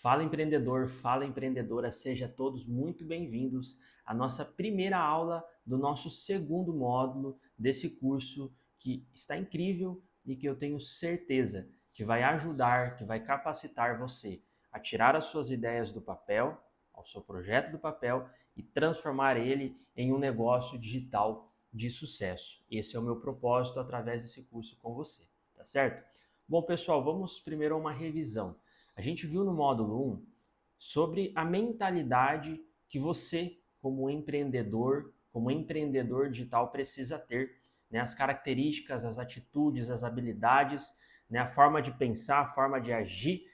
Fala empreendedor, fala empreendedora, sejam todos muito bem-vindos à nossa primeira aula do nosso segundo módulo desse curso que está incrível e que eu tenho certeza que vai ajudar, que vai capacitar você a tirar as suas ideias do papel, ao seu projeto do papel e transformar ele em um negócio digital de sucesso. Esse é o meu propósito através desse curso com você, tá certo? Bom, pessoal, vamos primeiro a uma revisão. A gente viu no módulo 1 sobre a mentalidade que você, como empreendedor digital, precisa ter, né? As características, as atitudes, as habilidades, né? A forma de pensar, a forma de agir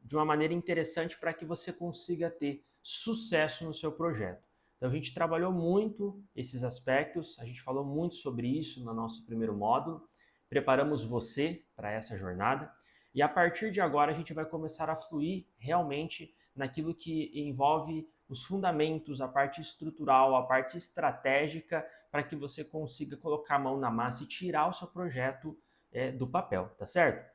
de uma maneira interessante para que você consiga ter sucesso no seu projeto. Então a gente trabalhou muito esses aspectos, a gente falou muito sobre isso no nosso primeiro módulo, preparamos você para essa jornada e a partir de agora a gente vai começar a fluir realmente naquilo que envolve os fundamentos, a parte estrutural, a parte estratégica para que você consiga colocar a mão na massa e tirar o seu projeto do papel, tá certo?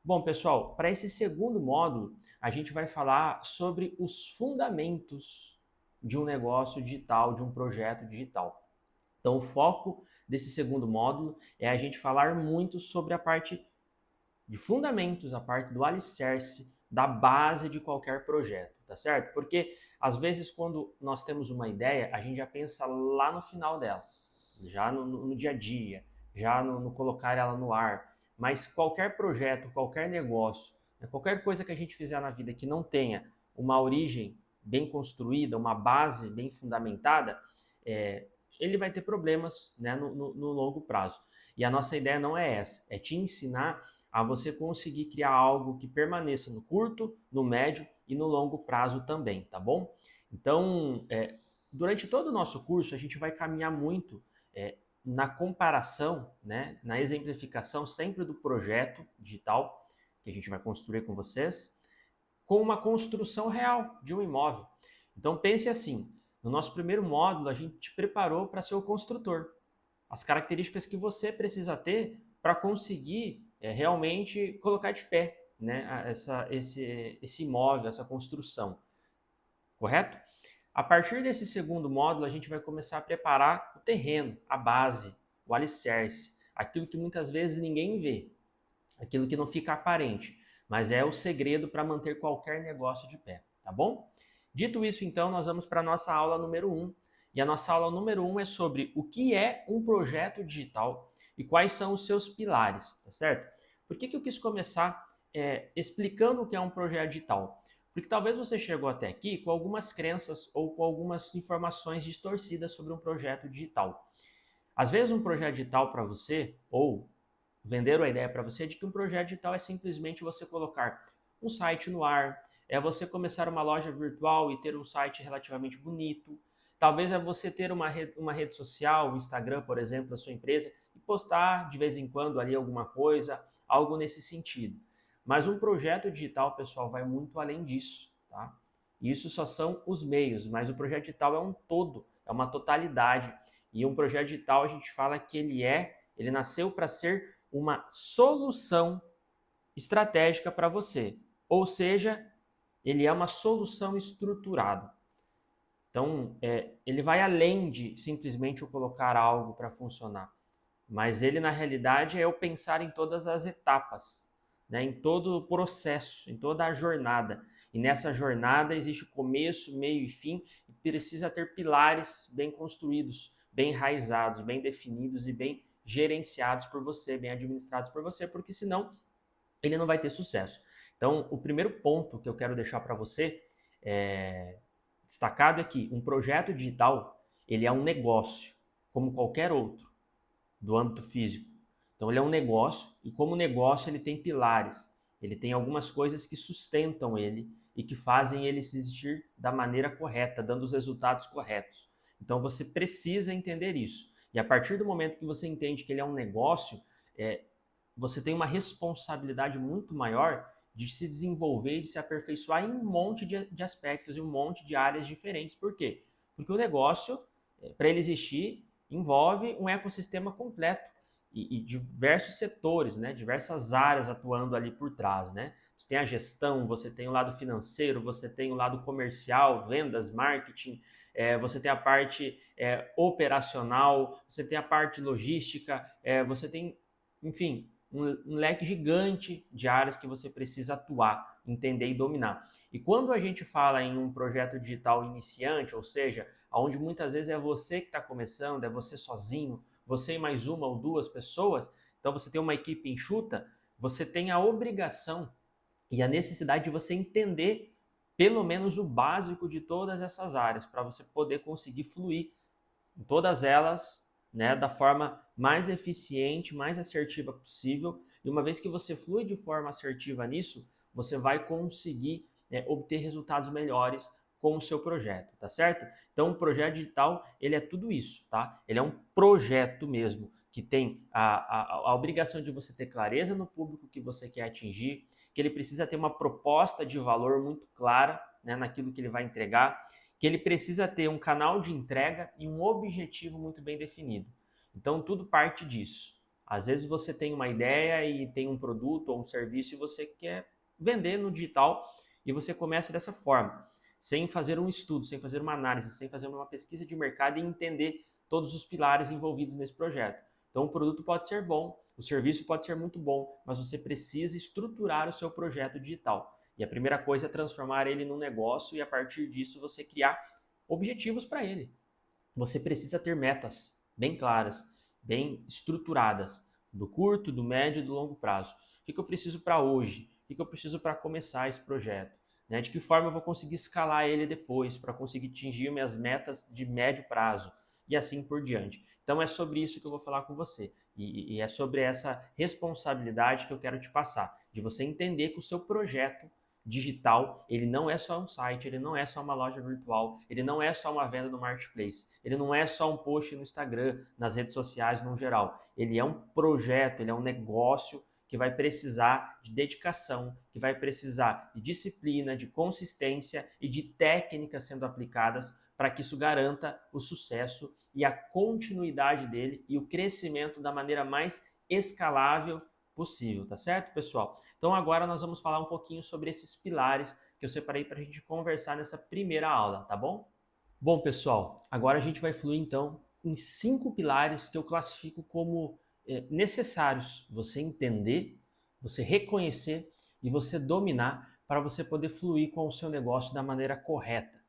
Bom, pessoal, para esse segundo módulo, a gente vai falar sobre os fundamentos de um negócio digital, de um projeto digital. Então, o foco desse segundo módulo é a gente falar muito sobre a parte de fundamentos, a parte do alicerce, da base de qualquer projeto, tá certo? Porque, às vezes, quando nós temos uma ideia, a gente já pensa lá no final dela, já no dia a dia, já no colocar ela no ar. Mas qualquer projeto, qualquer negócio, né, qualquer coisa que a gente fizer na vida que não tenha uma origem bem construída, uma base bem fundamentada, ele vai ter problemas, né, no longo prazo. E a nossa ideia não é essa, é te ensinar a você conseguir criar algo que permaneça no curto, no médio e no longo prazo também, tá bom? Então, durante todo o nosso curso, a gente vai caminhar muito na comparação, né, na exemplificação sempre do projeto digital que a gente vai construir com vocês, com uma construção real de um imóvel. Então pense assim, no nosso primeiro módulo a gente te preparou para ser o construtor. As características que você precisa ter para conseguir realmente colocar de pé, né, esse imóvel, essa construção, correto? A partir desse segundo módulo, a gente vai começar a preparar o terreno, a base, o alicerce, aquilo que muitas vezes ninguém vê, aquilo que não fica aparente, mas é o segredo para manter qualquer negócio de pé, tá bom? Dito isso, então, nós vamos para a nossa aula número 1. E a nossa aula número 1 é sobre o que é um projeto digital e quais são os seus pilares, tá certo? Por que eu quis começar explicando o que é um projeto digital? Porque talvez você chegou até aqui com algumas crenças ou com algumas informações distorcidas sobre um projeto digital. Às vezes um projeto digital para você, ou venderam a ideia para você de que um projeto digital é simplesmente você colocar um site no ar, é você começar uma loja virtual e ter um site relativamente bonito. Talvez é você ter uma rede social, o Instagram, por exemplo, da sua empresa, e postar de vez em quando ali alguma coisa, algo nesse sentido. Mas um projeto digital, pessoal, vai muito além disso, tá? Isso só são os meios, mas o projeto digital é um todo, é uma totalidade. E um projeto digital a gente fala que ele nasceu para ser uma solução estratégica para você. Ou seja, ele é uma solução estruturada. Então, ele vai além de simplesmente eu colocar algo para funcionar. Mas ele, na realidade, é eu pensar em todas as etapas, né? Em todo o processo, em toda a jornada. E nessa jornada existe começo, meio e fim, e precisa ter pilares bem construídos, bem enraizados, bem definidos e bem gerenciados por você, bem administrados por você, porque senão ele não vai ter sucesso. Então, o primeiro ponto que eu quero deixar para você destacado é que um projeto digital, ele é um negócio, como qualquer outro do âmbito físico. Então ele é um negócio e como negócio ele tem pilares, ele tem algumas coisas que sustentam ele e que fazem ele existir da maneira correta, dando os resultados corretos. Então você precisa entender isso. E a partir do momento que você entende que ele é um negócio, você tem uma responsabilidade muito maior de se desenvolver e de se aperfeiçoar em um monte de aspectos, em um monte de áreas diferentes. Por quê? Porque o negócio, para ele existir, envolve um ecossistema completo e diversos setores, né? Diversas áreas atuando ali por trás, né? você tem a gestão, você tem o lado financeiro, você tem o lado comercial, vendas, marketing, você tem a parte operacional, você tem a parte logística, você tem, enfim, um leque gigante de áreas que você precisa atuar, entender e dominar. E quando a gente fala em um projeto digital iniciante, ou seja, onde muitas vezes é você que está começando, é você sozinho, você e mais uma ou duas pessoas, então você tem uma equipe enxuta, você tem a obrigação e a necessidade de você entender pelo menos o básico de todas essas áreas, para você poder conseguir fluir em todas elas, né, da forma mais eficiente, mais assertiva possível. E uma vez que você flui de forma assertiva nisso, você vai conseguir obter resultados melhores com o seu projeto, tá certo? Então, o projeto digital, ele é tudo isso, tá? Ele é um projeto mesmo, que tem a obrigação de você ter clareza no público que você quer atingir, que ele precisa ter uma proposta de valor muito clara, né, naquilo que ele vai entregar, que ele precisa ter um canal de entrega e um objetivo muito bem definido. Então, tudo parte disso. Às vezes você tem uma ideia e tem um produto ou um serviço e você quer vender no digital e você começa dessa forma, sem fazer um estudo, sem fazer uma análise, sem fazer uma pesquisa de mercado e entender todos os pilares envolvidos nesse projeto. Então, o produto pode ser bom, o serviço pode ser muito bom, mas você precisa estruturar o seu projeto digital. E a primeira coisa é transformar ele num negócio e a partir disso você criar objetivos para ele. Você precisa ter metas bem claras, bem estruturadas, do curto, do médio e do longo prazo. O que eu preciso para hoje? O que eu preciso para começar esse projeto? Né? De que forma eu vou conseguir escalar ele depois para conseguir atingir minhas metas de médio prazo e assim por diante. Então é sobre isso que eu vou falar com você e é sobre essa responsabilidade que eu quero te passar, de você entender que o seu projeto digital, ele não é só um site, ele não é só uma loja virtual, ele não é só uma venda no marketplace, ele não é só um post no Instagram, nas redes sociais no geral. Ele é um projeto, ele é um negócio que vai precisar de dedicação, que vai precisar de disciplina, de consistência e de técnicas sendo aplicadas para que isso garanta o sucesso e a continuidade dele e o crescimento da maneira mais escalável possível, tá certo, pessoal? Então agora nós vamos falar um pouquinho sobre esses pilares que eu separei para a gente conversar nessa primeira aula, tá bom? Bom, pessoal, agora a gente vai fluir então em 5 pilares que eu classifico como necessários você entender, você reconhecer e você dominar para você poder fluir com o seu negócio da maneira correta,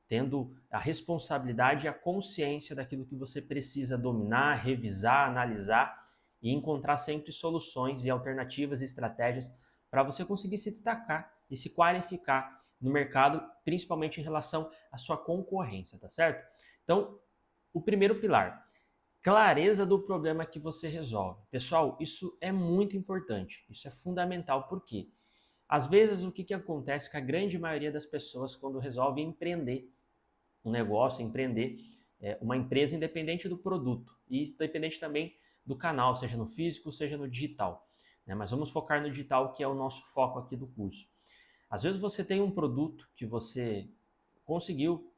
tendo a responsabilidade e a consciência daquilo que você precisa dominar, revisar, analisar e encontrar sempre soluções e alternativas e estratégias para você conseguir se destacar e se qualificar no mercado, principalmente em relação à sua concorrência, tá certo? Então, o primeiro pilar, clareza do problema que você resolve. Pessoal, isso é muito importante, isso é fundamental, por quê? Às vezes, o que acontece com a grande maioria das pessoas quando resolve empreender um negócio, empreender uma empresa independente do produto e independente também do canal, seja no físico, seja no digital. Né? Mas vamos focar no digital, que é o nosso foco aqui do curso. Às vezes você tem um produto que você conseguiu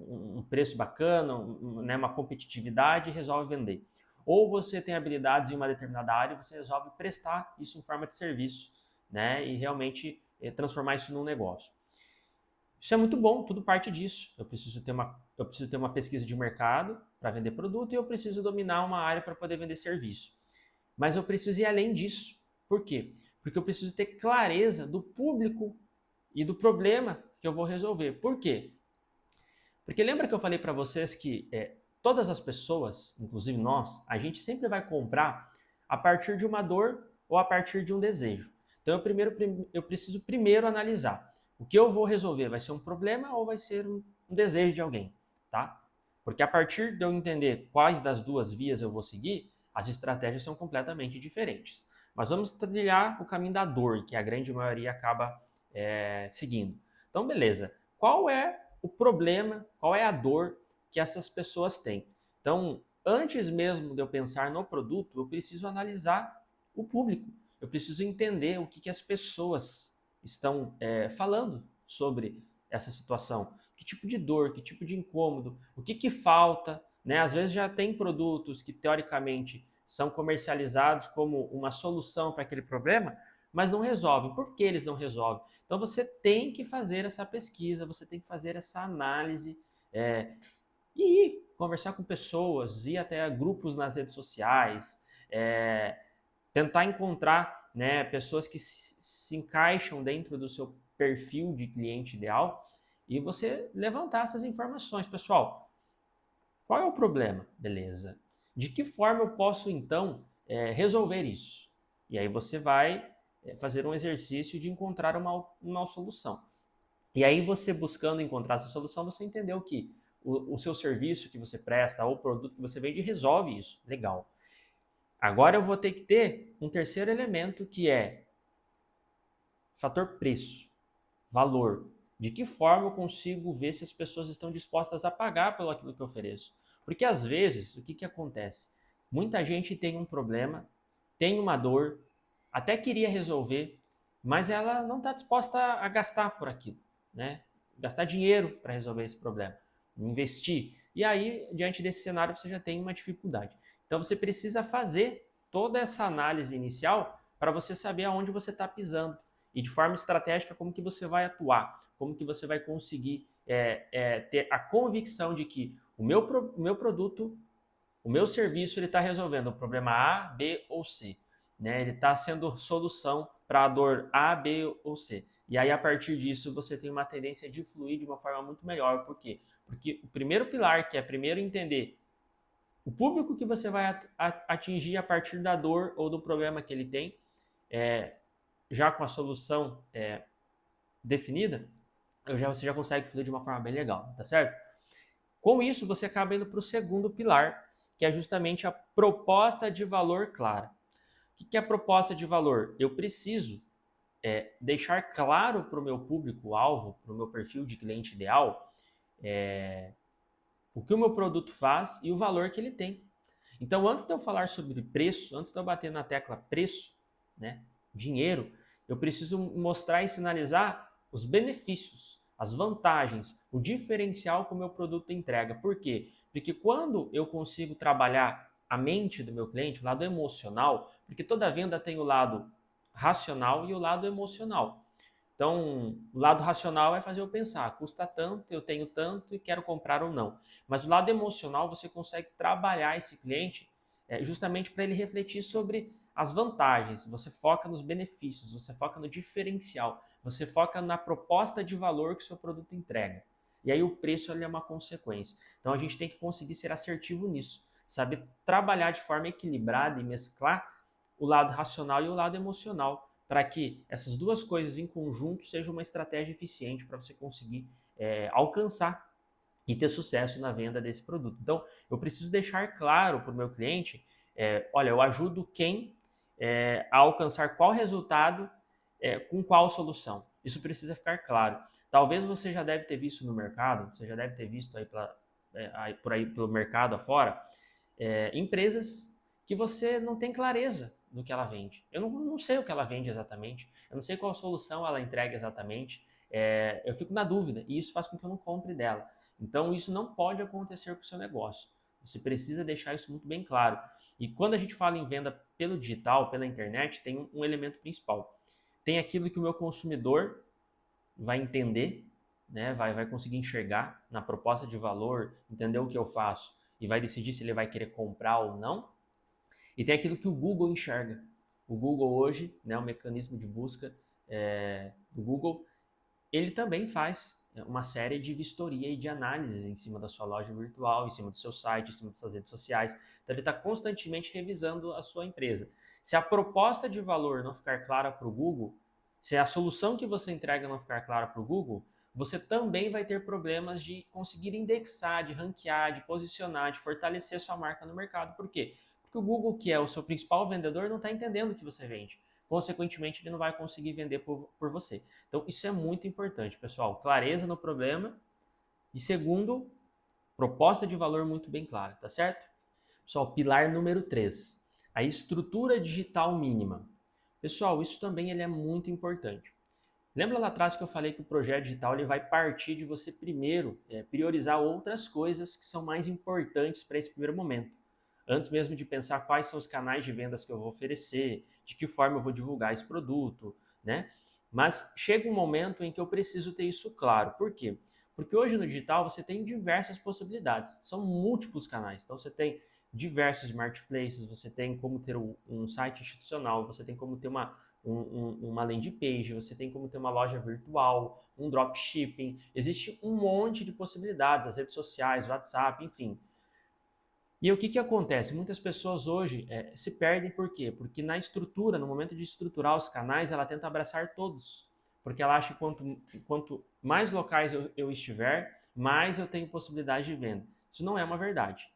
um preço bacana, né, uma competitividade e resolve vender. Ou você tem habilidades em uma determinada área e você resolve prestar isso em forma de serviço, né, e realmente transformar isso num negócio. Isso é muito bom, tudo parte disso. Eu preciso ter uma pesquisa de mercado para vender produto e eu preciso dominar uma área para poder vender serviço. Mas eu preciso ir além disso. Por quê? Porque eu preciso ter clareza do público e do problema que eu vou resolver. Por quê? Porque lembra que eu falei para vocês que todas as pessoas, inclusive nós, a gente sempre vai comprar a partir de uma dor ou a partir de um desejo. Então eu preciso primeiro analisar. O que eu vou resolver vai ser um problema ou vai ser um desejo de alguém, tá? Porque a partir de eu entender quais das duas vias eu vou seguir, as estratégias são completamente diferentes. Mas vamos trilhar o caminho da dor, que a grande maioria acaba seguindo. Então, beleza. Qual é o problema, qual é a dor que essas pessoas têm? Então, antes mesmo de eu pensar no produto, eu preciso analisar o público. Eu preciso entender o que as pessoas estão falando sobre essa situação. Que tipo de dor, que tipo de incômodo, o que falta, né? Às vezes já tem produtos que teoricamente são comercializados como uma solução para aquele problema, mas não resolvem. Por que eles não resolvem? Então você tem que fazer essa pesquisa, você tem que fazer essa análise e ir conversar com pessoas, ir até grupos nas redes sociais, tentar encontrar, né, pessoas que se encaixam dentro do seu perfil de cliente ideal e você levantar essas informações. Pessoal, qual é o problema? Beleza. De que forma eu posso, então, resolver isso? E aí você vai fazer um exercício de encontrar uma solução. E aí você buscando encontrar essa solução, você entendeu que o seu serviço que você presta ou o produto que você vende resolve isso. Legal. Agora eu vou ter que ter um terceiro elemento que é fator preço, valor. De que forma eu consigo ver se as pessoas estão dispostas a pagar pelo aquilo que eu ofereço? Porque às vezes, o que acontece? Muita gente tem um problema, tem uma dor, até queria resolver, mas ela não está disposta a gastar por aquilo, né? Gastar dinheiro para resolver esse problema, investir. E aí, diante desse cenário, você já tem uma dificuldade. Então, você precisa fazer toda essa análise inicial para você saber aonde você está pisando e de forma estratégica como que você vai atuar, como que você vai conseguir ter a convicção de que o meu produto, o meu serviço, ele está resolvendo o problema A, B ou C. Né? Ele está sendo solução para a dor A, B ou C. E aí, a partir disso, você tem uma tendência de fluir de uma forma muito melhor. Por quê? Porque o primeiro pilar, que é primeiro entender o público que você vai atingir a partir da dor ou do problema que ele tem, já com a solução definida, você já consegue fluir de uma forma bem legal, tá certo? Com isso, você acaba indo para o segundo pilar, que é justamente a proposta de valor clara. O que é a proposta de valor? Eu preciso deixar claro para o meu público-alvo, para o meu perfil de cliente ideal, o que o meu produto faz e o valor que ele tem. Então, antes de eu falar sobre preço, antes de eu bater na tecla preço, né, dinheiro, eu preciso mostrar e sinalizar os benefícios, as vantagens, o diferencial que o meu produto entrega. Por quê? Porque quando eu consigo trabalhar a mente do meu cliente, o lado emocional, porque toda venda tem o lado racional e o lado emocional. Então, o lado racional vai fazer eu pensar, custa tanto, eu tenho tanto e quero comprar ou não. Mas o lado emocional, você consegue trabalhar esse cliente justamente para ele refletir sobre as vantagens. Você foca nos benefícios, você foca no diferencial, você foca na proposta de valor que o seu produto entrega. E aí o preço é uma consequência. Então a gente tem que conseguir ser assertivo nisso, saber trabalhar de forma equilibrada e mesclar o lado racional e o lado emocional, para que essas duas coisas em conjunto sejam uma estratégia eficiente para você conseguir alcançar e ter sucesso na venda desse produto. Então, eu preciso deixar claro para o meu cliente, olha, eu ajudo quem a alcançar qual resultado com qual solução. Isso precisa ficar claro. Talvez você já deve ter visto no mercado, você já deve ter visto por aí pelo mercado afora, empresas que você não tem clareza do que ela vende. Eu não sei o que ela vende exatamente, eu não sei qual solução ela entrega exatamente, eu fico na dúvida e isso faz com que eu não compre dela. Então isso não pode acontecer com o seu negócio. Você precisa deixar isso muito bem claro. E quando a gente fala em venda pelo digital, pela internet, tem um elemento principal. Tem aquilo que o meu consumidor vai entender, né, vai conseguir enxergar na proposta de valor, entender o que eu faço e vai decidir se ele vai querer comprar ou não. E tem aquilo que o Google enxerga. O Google hoje, né, o mecanismo de busca do Google, ele também faz uma série de vistoria e de análises em cima da sua loja virtual, em cima do seu site, em cima das suas redes sociais. Então ele está constantemente revisando a sua empresa. Se a proposta de valor não ficar clara para o Google, se a solução que você entrega não ficar clara para o Google, você também vai ter problemas de conseguir indexar, de ranquear, de posicionar, de fortalecer sua marca no mercado. Por quê? Porque o Google, que é o seu principal vendedor, não está entendendo o que você vende. Consequentemente, ele não vai conseguir vender por você. Então, isso é muito importante, pessoal. Clareza no problema. E segundo, proposta de valor muito bem clara, tá certo? Pessoal, pilar número 3, a estrutura digital mínima. Pessoal, isso também ele é muito importante. Lembra lá atrás que eu falei que o projeto digital ele vai partir de você primeiro priorizar outras coisas que são mais importantes para esse primeiro momento. antes mesmo de pensar quais são os canais de vendas que eu vou oferecer, de que forma eu vou divulgar esse produto, né? Mas chega um momento em que eu preciso ter isso claro. Por quê? Porque hoje no digital você tem diversas possibilidades, são múltiplos canais. Então você tem diversos marketplaces, você tem como ter um site institucional, você tem como ter uma landing page, você tem como ter uma loja virtual, um dropshipping, existe um monte de possibilidades, as redes sociais, WhatsApp, enfim. E o que, que acontece? Muitas pessoas hoje se perdem por quê? Porque na estrutura, no momento de estruturar os canais, ela tenta abraçar todos. Porque ela acha que quanto mais locais eu estiver, mais eu tenho possibilidade de venda. Isso não é uma verdade.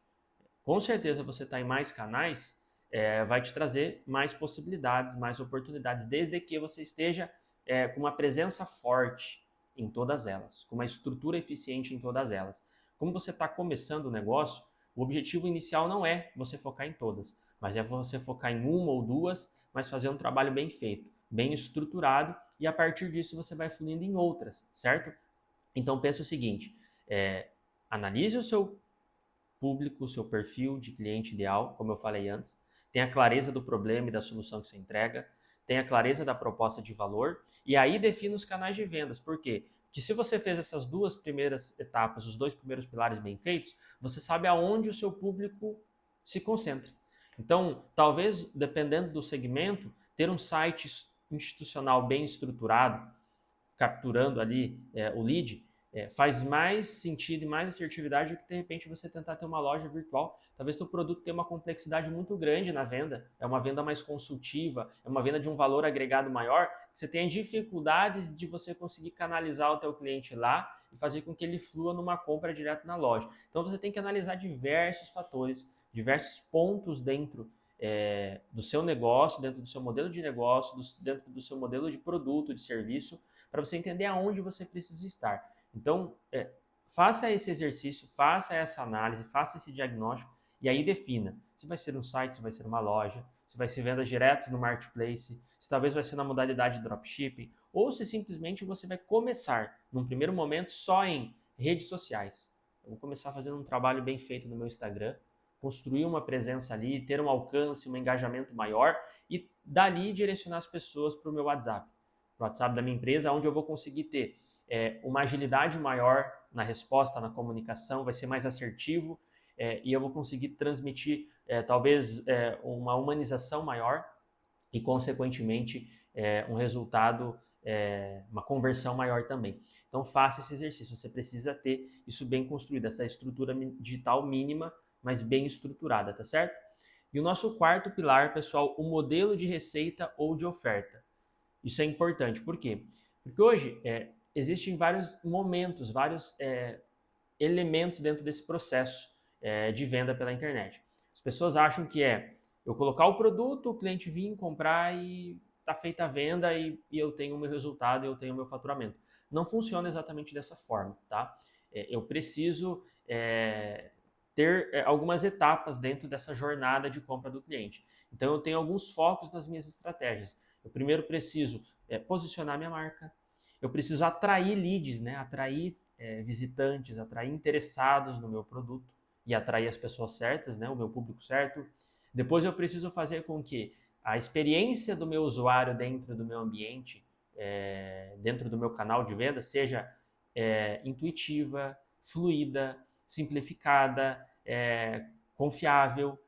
Com certeza você está em mais canais, vai te trazer mais possibilidades, mais oportunidades, desde que você esteja com uma presença forte em todas elas, com uma estrutura eficiente em todas elas. Como você está começando o negócio, o objetivo inicial não é você focar em todas, mas é você focar em uma ou duas, mas fazer um trabalho bem feito, bem estruturado, e a partir disso você vai fluindo em outras, certo? Então pensa o seguinte, analise o seu público, o seu perfil de cliente ideal, como eu falei antes, tenha clareza do problema e da solução que você entrega, tenha clareza da proposta de valor e aí defina os canais de vendas. Por quê? Porque se você fez essas duas primeiras etapas, os dois primeiros pilares bem feitos, você sabe aonde o seu público se concentra. Então, talvez, dependendo do segmento, ter um site institucional bem estruturado, capturando ali o lead, faz mais sentido e mais assertividade do que de repente você tentar ter uma loja virtual. Talvez seu produto tenha uma complexidade muito grande na venda, é uma venda mais consultiva, é uma venda de um valor agregado maior, que você tenha dificuldades de você conseguir canalizar o teu cliente lá e fazer com que ele flua numa compra direto na loja. Então você tem que analisar diversos fatores, diversos pontos dentro do seu negócio, dentro do seu modelo de negócio, dentro do seu modelo de produto, de serviço, para você entender aonde você precisa estar. Então, faça esse exercício, faça essa análise, faça esse diagnóstico e aí defina se vai ser um site, se vai ser uma loja, se vai ser vendas diretas no marketplace, se talvez vai ser na modalidade dropshipping, ou se simplesmente você vai começar, num primeiro momento, só em redes sociais. Eu vou começar fazendo um trabalho bem feito no meu Instagram, construir uma presença ali, ter um alcance, um engajamento maior e dali direcionar as pessoas para o meu WhatsApp. O WhatsApp da minha empresa, onde eu vou conseguir ter uma agilidade maior na resposta, na comunicação, vai ser mais assertivo e eu vou conseguir transmitir talvez uma humanização maior e, consequentemente, um resultado, uma conversão maior também. Então, faça esse exercício. Você precisa ter isso bem construído, essa estrutura digital mínima, mas bem estruturada, tá certo? E o nosso quarto pilar, pessoal, o modelo de receita ou de oferta. Isso é importante. Por quê? Porque hoje existem vários momentos, vários elementos dentro desse processo de venda pela internet. As pessoas acham que eu colocar o produto, o cliente vir comprar e está feita a venda e eu tenho o meu resultado, eu tenho o meu faturamento. Não funciona exatamente dessa forma, tá? Eu preciso ter algumas etapas dentro dessa jornada de compra do cliente. Então eu tenho alguns focos nas minhas estratégias. Eu primeiro preciso posicionar minha marca, eu preciso atrair leads, né? Atrair visitantes, atrair interessados no meu produto e atrair as pessoas certas, né? O meu público certo. Depois eu preciso fazer com que a experiência do meu usuário dentro do meu ambiente, dentro do meu canal de venda, seja intuitiva, fluida, simplificada, confiável.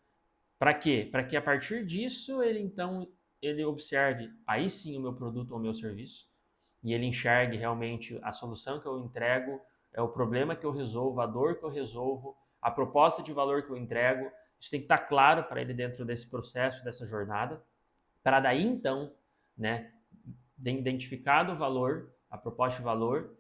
Para quê? Para que a partir disso ele observe aí sim o meu produto ou o meu serviço e ele enxergue realmente a solução que eu entrego, o problema que eu resolvo, a dor que eu resolvo, a proposta de valor que eu entrego. Isso tem que estar claro para ele dentro desse processo, dessa jornada, para daí então, né, identificado o valor, a proposta de valor,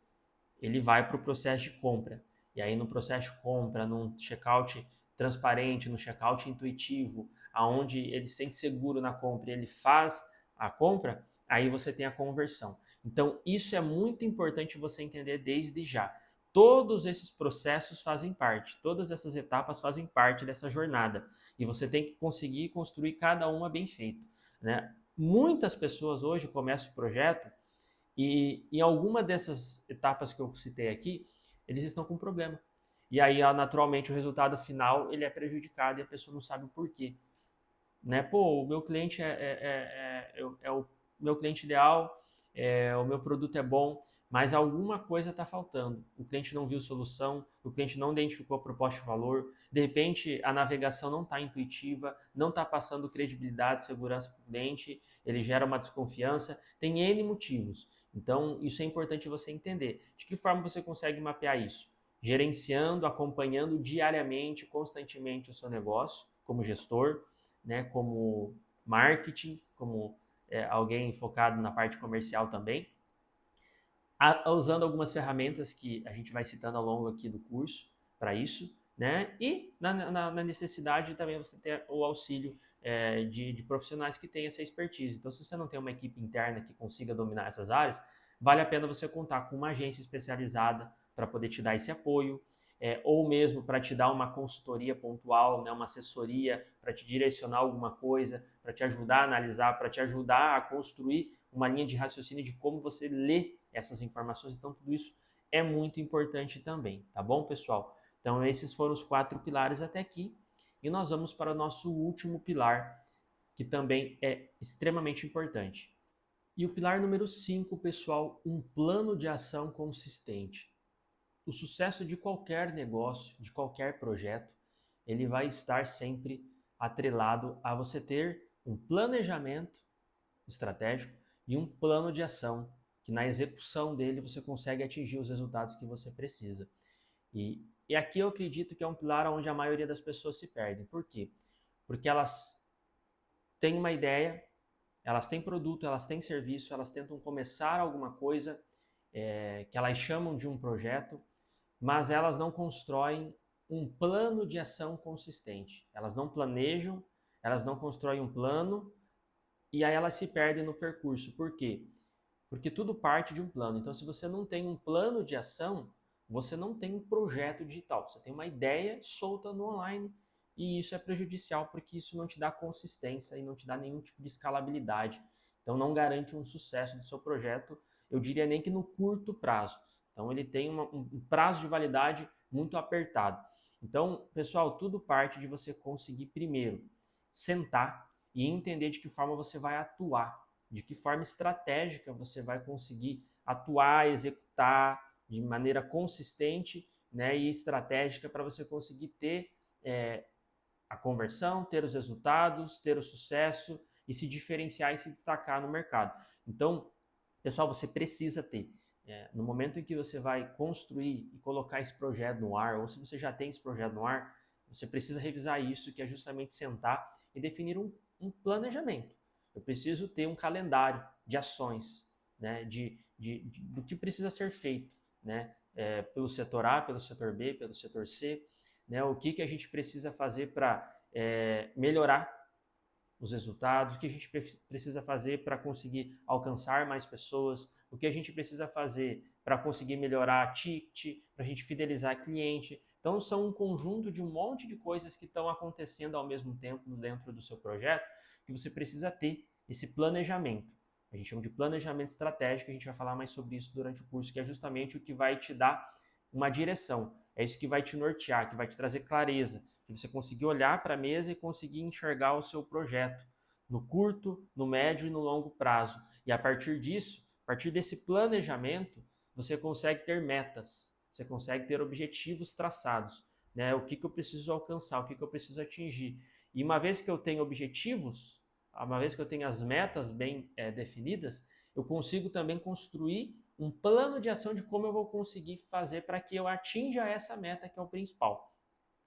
ele vai para o processo de compra. E aí no processo de compra, num checkout transparente, no checkout intuitivo, aonde ele se sente seguro na compra e ele faz a compra, aí você tem a conversão. Então isso é muito importante você entender desde já. Todos esses processos fazem parte, todas essas etapas fazem parte dessa jornada e você tem que conseguir construir cada uma bem feito, né? Muitas pessoas hoje começam o projeto e em alguma dessas etapas que eu citei aqui, eles estão com problema. e aí naturalmente o resultado final ele é prejudicado e a pessoa não sabe o porquê. Né? Pô, o meu cliente é o meu cliente ideal, o meu produto é bom, mas alguma coisa está faltando. O cliente não viu solução, o cliente não identificou a proposta de valor, de repente a navegação não está intuitiva, não está passando credibilidade, segurança para o cliente, ele gera uma desconfiança, tem N motivos. Então, isso é importante você entender. De que forma você consegue mapear isso? Gerenciando, acompanhando diariamente, constantemente o seu negócio, como gestor, né, como marketing, como alguém focado na parte comercial também, usando algumas ferramentas que a gente vai citando ao longo aqui do curso para isso, né? E na necessidade também você ter o auxílio de profissionais que têm essa expertise. Então, se você não tem uma equipe interna que consiga dominar essas áreas, vale a pena você contar com uma agência especializada para poder te dar esse apoio, ou mesmo para te dar uma consultoria pontual, né, uma assessoria para te direcionar alguma coisa, para te ajudar a analisar, para te ajudar a construir uma linha de raciocínio de como você lê essas informações. Então, tudo isso é muito importante também, tá bom, pessoal? Então, esses foram os 4 pilares até aqui. E nós vamos para o nosso último pilar, que também é extremamente importante. E o pilar número 5, pessoal, um plano de ação consistente. O sucesso de qualquer negócio, de qualquer projeto, ele vai estar sempre atrelado a você ter um planejamento estratégico e um plano de ação, que na execução dele você consegue atingir os resultados que você precisa. E aqui eu acredito que é um pilar onde a maioria das pessoas se perdem. Por quê? Porque elas têm uma ideia, elas têm produto, elas têm serviço, elas tentam começar alguma coisa que elas chamam de um projeto, mas elas não constroem um plano de ação consistente. Elas não planejam, elas não constroem um plano e aí elas se perdem no percurso. Por quê? Porque tudo parte de um plano. Então, se você não tem um plano de ação, você não tem um projeto digital. Você tem uma ideia solta no online e isso é prejudicial porque isso não te dá consistência e não te dá nenhum tipo de escalabilidade. Então, não garante um sucesso do seu projeto, eu diria nem que no curto prazo. Então, ele tem um prazo de validade muito apertado. Então, pessoal, tudo parte de você conseguir primeiro sentar e entender de que forma você vai atuar, de que forma estratégica você vai conseguir atuar, executar de maneira consistente, né, e estratégica para você conseguir ter a conversão, ter os resultados, ter o sucesso e se diferenciar e se destacar no mercado. Então, pessoal, você precisa ter. No momento em que você vai construir e colocar esse projeto no ar, ou se você já tem esse projeto no ar, você precisa revisar isso, que é justamente sentar e definir um planejamento. Eu preciso ter um calendário de ações, né, do que precisa ser feito, né, pelo setor A, pelo setor B, pelo setor C, né, o que a gente precisa fazer para melhorar os resultados, o que a gente precisa fazer para conseguir alcançar mais pessoas, o que a gente precisa fazer para conseguir melhorar a ticket, para a gente fidelizar cliente. Então, são um conjunto de um monte de coisas que estão acontecendo ao mesmo tempo dentro do seu projeto que você precisa ter esse planejamento. A gente chama de planejamento estratégico, a gente vai falar mais sobre isso durante o curso, que é justamente o que vai te dar uma direção. É isso que vai te nortear, que vai te trazer clareza, de você conseguir olhar para a mesa e conseguir enxergar o seu projeto no curto, no médio e no longo prazo. E a partir disso, a partir desse planejamento, você consegue ter metas, você consegue ter objetivos traçados, né? O que eu preciso alcançar, o que eu preciso atingir. E uma vez que eu tenho objetivos, uma vez que eu tenho as metas bem definidas, eu consigo também construir um plano de ação de como eu vou conseguir fazer para que eu atinja essa meta que é o principal.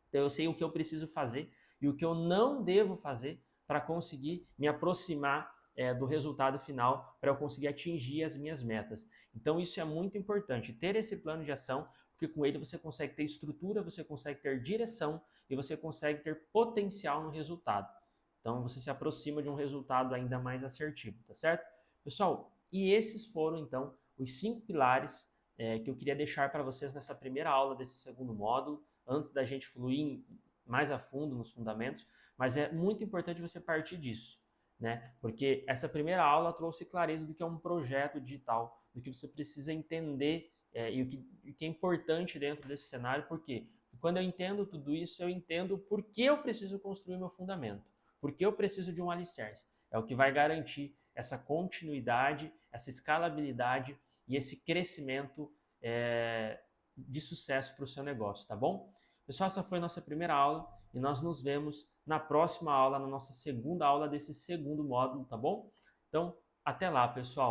Então eu sei o que eu preciso fazer e o que eu não devo fazer para conseguir me aproximar do resultado final, para eu conseguir atingir as minhas metas. Então isso é muito importante, ter esse plano de ação, porque com ele você consegue ter estrutura, você consegue ter direção e você consegue ter potencial no resultado. Então você se aproxima de um resultado ainda mais assertivo, tá certo? Pessoal, e esses foram então os 5 pilares que eu queria deixar para vocês nessa primeira aula desse segundo módulo, antes da gente fluir mais a fundo nos fundamentos, mas é muito importante você partir disso, né? Porque essa primeira aula trouxe clareza do que é um projeto digital, do que você precisa entender e o que é importante dentro desse cenário, porque quando eu entendo tudo isso, eu entendo por que eu preciso construir meu fundamento, por que eu preciso de um alicerce. É o que vai garantir essa continuidade, essa escalabilidade e esse crescimento de sucesso para o seu negócio, tá bom? Pessoal, essa foi a nossa primeira aula e nós nos vemos na próxima aula, na nossa segunda aula desse segundo módulo, tá bom? Então, até lá, pessoal!